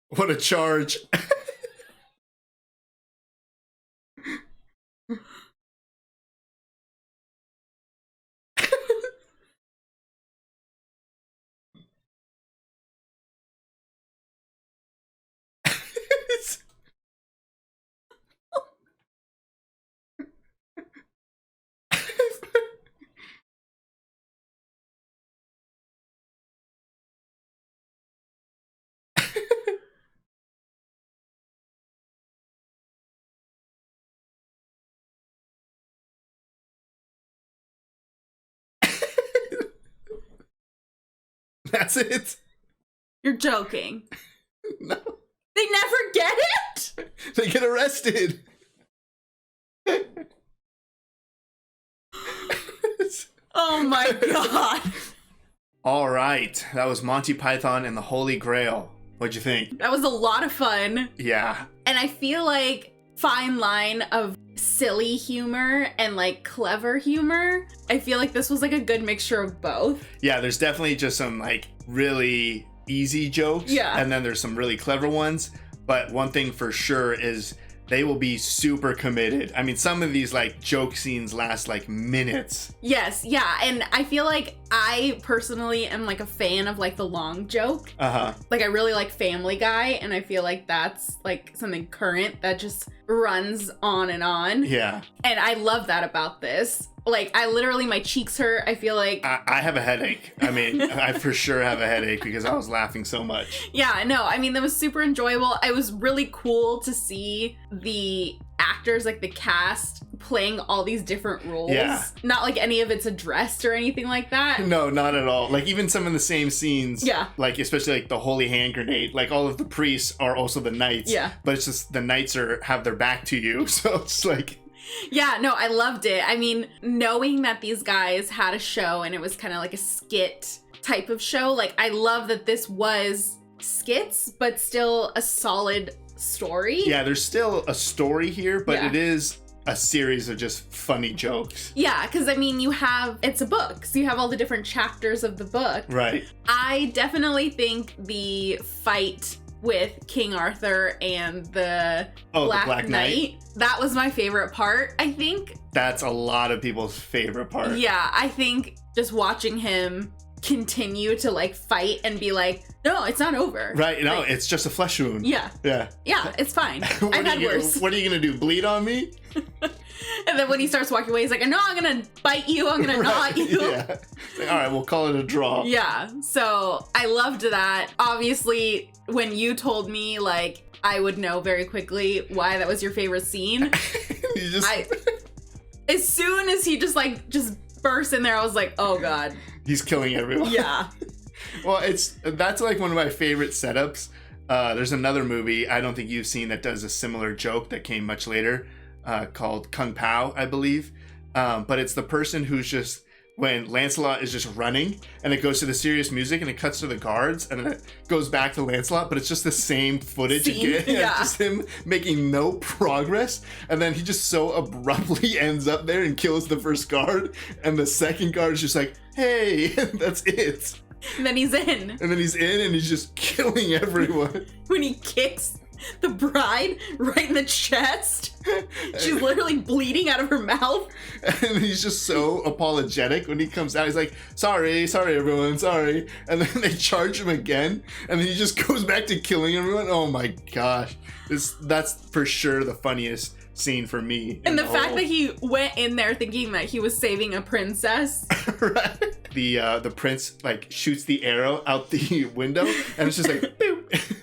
What a charge. That's it? You're joking. No. They never get it? They get arrested. Oh my god. All right. That was Monty Python and the Holy Grail. What'd you think? That was a lot of fun. Yeah. And I feel like fine line of silly humor and like clever humor. I feel like this was like a good mixture of both. Yeah, there's definitely just some like really easy jokes. Yeah. And then there's some really clever ones. But one thing for sure is they will be super committed. I mean, some of these like joke scenes last like minutes. Yes, yeah. And I feel like I personally am like a fan of like the long joke. Uh-huh. Like I really like Family Guy, and I feel like that's like something current that just runs on and on. Yeah. And I love that about this. Like I literally, my cheeks hurt. I feel like I have a headache. I mean, I for sure have a headache because I was laughing so much. Yeah, no, I mean, that was super enjoyable. It was really cool to see the actors, like the cast, playing all these different roles. Yeah. Not like any of it's addressed or anything like that. No, not at all. Like even some of the same scenes. Yeah. Like especially like the holy hand grenade. Like all of the priests are also the knights. Yeah. But it's just the knights have their back to you. So it's like... Yeah, no, I loved it. I mean, knowing that these guys had a show and it was kind of like a skit type of show, like I love that this was skits, but still a solid story. Yeah, there's still a story here, but Yeah. it is a series of just funny jokes. Yeah, because I mean, it's a book, so you have all the different chapters of the book. Right. I definitely think the fight with King Arthur and the Black Knight, that was my favorite part, I think. That's a lot of people's favorite part. Yeah, I think just watching him continue to like fight and be like, no, it's not over. Right. No, like, it's just a flesh wound. Yeah. Yeah. Yeah, it's fine. I've had worse. What are you going to do? Bleed on me? And then when he starts walking away, he's like, no, I'm going to bite you. I'm going to gnaw you. Yeah. Like, all right, we'll call it a draw. Yeah. So I loved that. Obviously, when you told me, like, I would know very quickly why that was your favorite scene. As soon as he just burst in there, I was like, oh God. He's killing everyone. Yeah. Well, that's like one of my favorite setups. There's another movie I don't think you've seen that does a similar joke that came much later, called Kung Pao, I believe. But it's the person who's just, when Lancelot is just running and it goes to the serious music and it cuts to the guards and then it goes back to Lancelot, but it's just the same footage again. Yeah. It's just him making no progress. And then he just so abruptly ends up there and kills the first guard. And the second guard is just like, hey, that's it. And then he's in. And then he's in and he's just killing everyone. When he kicks the bride right in the chest. She's literally bleeding out of her mouth. And he's just so apologetic when he comes out. He's like, sorry everyone, sorry. And then they charge him again. And then he just goes back to killing everyone. Oh my gosh. That's for sure the funniest scene for me. And the fact that he went in there thinking that he was saving a princess. Right. The prince like shoots the arrow out the window and it's just like boop.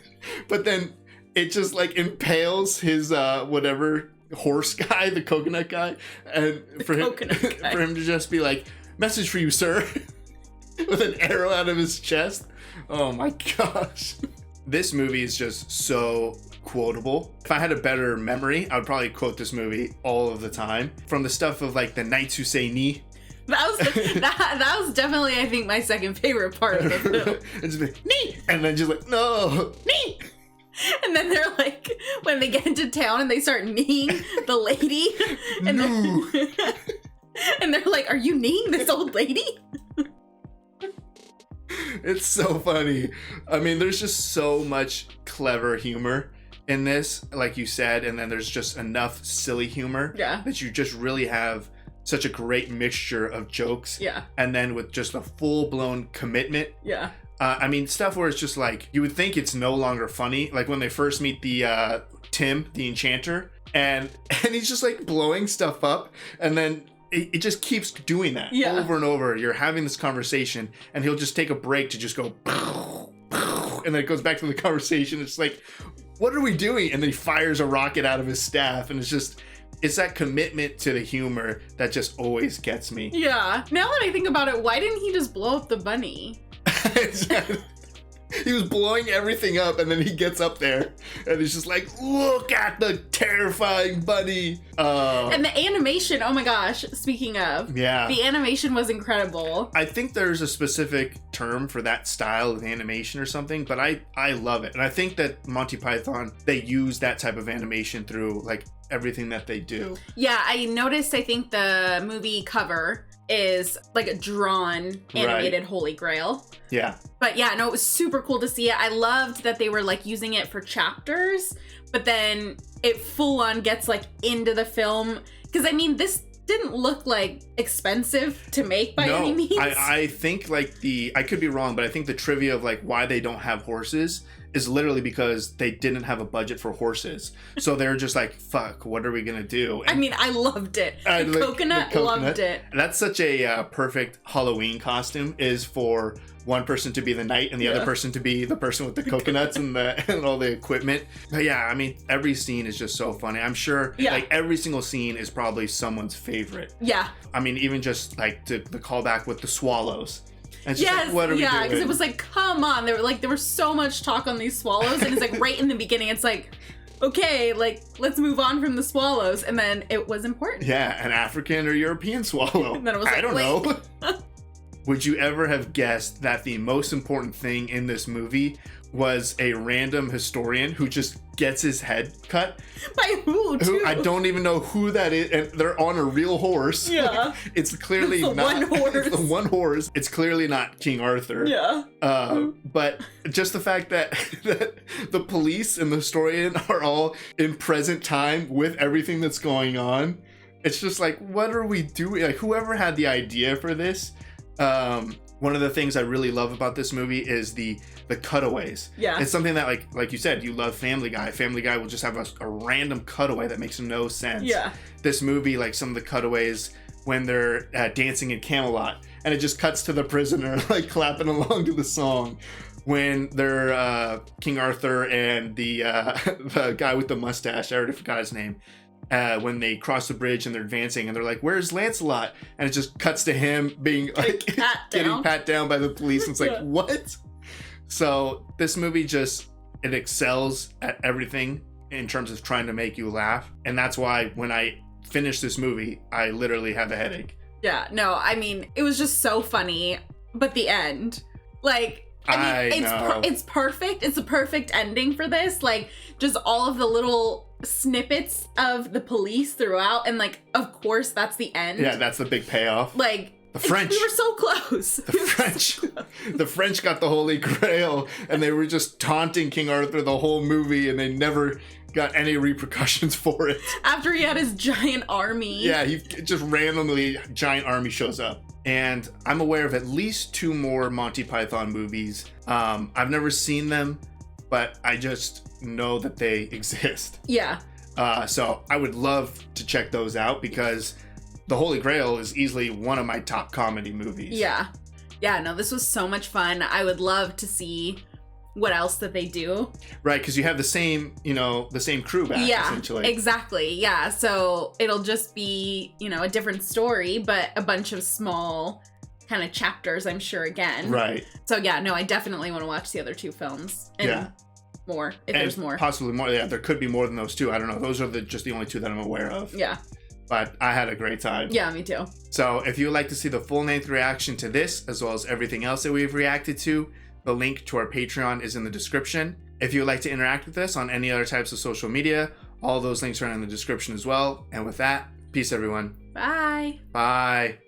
But then it just like impales his whatever horse guy, the coconut guy, and for him to just be like, message for you, sir, with an arrow out of his chest. Oh my gosh. This movie is just so quotable. If I had a better memory, I would probably quote this movie all of the time. From the stuff of like the knights who say ni. That was definitely, I think, my second favorite part of the film. It's like, ni! And then just like, no, ni! And then they're like, when they get into town and they start kneeing the lady, and they're like, are you kneeing this old lady? It's so funny. I mean, there's just so much clever humor in this, like you said, and then there's just enough silly humor that you just really have such a great mixture of jokes. Yeah. And then with just a full-blown commitment. Yeah. I mean, stuff where it's just like, you would think it's no longer funny. Like when they first meet the Tim, the enchanter, and he's just like blowing stuff up, and then it just keeps doing that over and over. You're having this conversation, and he'll just take a break to just go, and then it goes back to the conversation. It's like, what are we doing? And then he fires a rocket out of his staff, and it's that commitment to the humor that just always gets me. Yeah. Now that I think about it, why didn't he just blow up the bunny? He was blowing everything up, and then he gets up there and he's just like, look at the terrifying bunny. And the animation, oh my gosh, speaking of, the animation was incredible. I think there's a specific term for that style of animation or something, but I love it. And I think that Monty Python, they use that type of animation through like everything that they do. Yeah, I noticed, I think the movie cover is like a drawn animated Holy Grail. Yeah. But yeah, no, it was super cool to see it. I loved that they were like using it for chapters, but then it full on gets like into the film. Because I mean, this didn't look like expensive to make by any means. I think like I could be wrong, but I think the trivia of like why they don't have horses is literally because they didn't have a budget for horses. So they're just like, fuck, what are we gonna do? And I mean, I loved it. The coconut, loved it. That's such a perfect Halloween costume, is for one person to be the knight and the other person to be the person with the coconuts and all the equipment. But yeah, I mean, every scene is just so funny. I'm sure like every single scene is probably someone's favorite. Yeah. I mean, even just like the callback with the swallows. And like, what are we doing? Because it was like, come on. There was so much talk on these swallows, and it's like right in the beginning, it's like, okay, like let's move on from the swallows, and then it was important. Yeah, an African or European swallow. And then it was like, I don't know. Would you ever have guessed that the most important thing in this movie was a random historian who just gets his head cut? By who, too? I don't even know who that is, and they're on a real horse. Yeah. It's clearly it's not one horse. It's the one horse. It's clearly not King Arthur. Yeah. But just the fact that the police and the historian are all in present time with everything that's going on, it's just like, what are we doing? Like, whoever had the idea for this, One of the things I really love about this movie is the cutaways. Yeah. It's something that, like you said, you love Family Guy. Family Guy will just have a random cutaway that makes no sense. Yeah. This movie, like some of the cutaways when they're dancing in Camelot, and it just cuts to the prisoner like clapping along to the song. When they're King Arthur and the guy with the mustache, I already forgot his name. When they cross the bridge and they're advancing and they're like, "Where's Lancelot?" And it just cuts to him being like getting pat down by the police. And it's like, what? So this movie it excels at everything in terms of trying to make you laugh. And that's why when I finished this movie, I literally had a headache. Yeah, no, I mean, it was just so funny. But the end, like, I mean, it's perfect. It's a perfect ending for this. Like, just all of the little snippets of the police throughout, and like, of course, that's the end. Yeah, that's the big payoff. Like, the French. We were so close. The French got the Holy Grail, and they were just taunting King Arthur the whole movie, and they never got any repercussions for it. After he had his giant army. Yeah, he just randomly, giant army shows up. And I'm aware of at least 2 more Monty Python movies. I've never seen them, but I just know that they exist. Yeah. So I would love to check those out because The Holy Grail is easily one of my top comedy movies. Yeah. Yeah, no, this was so much fun. I would love to see what else that they do. Right, because you have the same crew back, essentially. Exactly. Yeah, so it'll just be, a different story, but a bunch of small kind of chapters, I'm sure, again. Right. So yeah, no, I definitely want to watch the other 2 films. And more, if there's more. Possibly more. Yeah, there could be more than those 2. I don't know. Those are just the only 2 that I'm aware of. Yeah. But I had a great time. Yeah, me too. So if you would like to see the full-length reaction to this, as well as everything else that we've reacted to, the link to our Patreon is in the description. If you would like to interact with us on any other types of social media, all those links are in the description as well. And with that, peace everyone. Bye. Bye.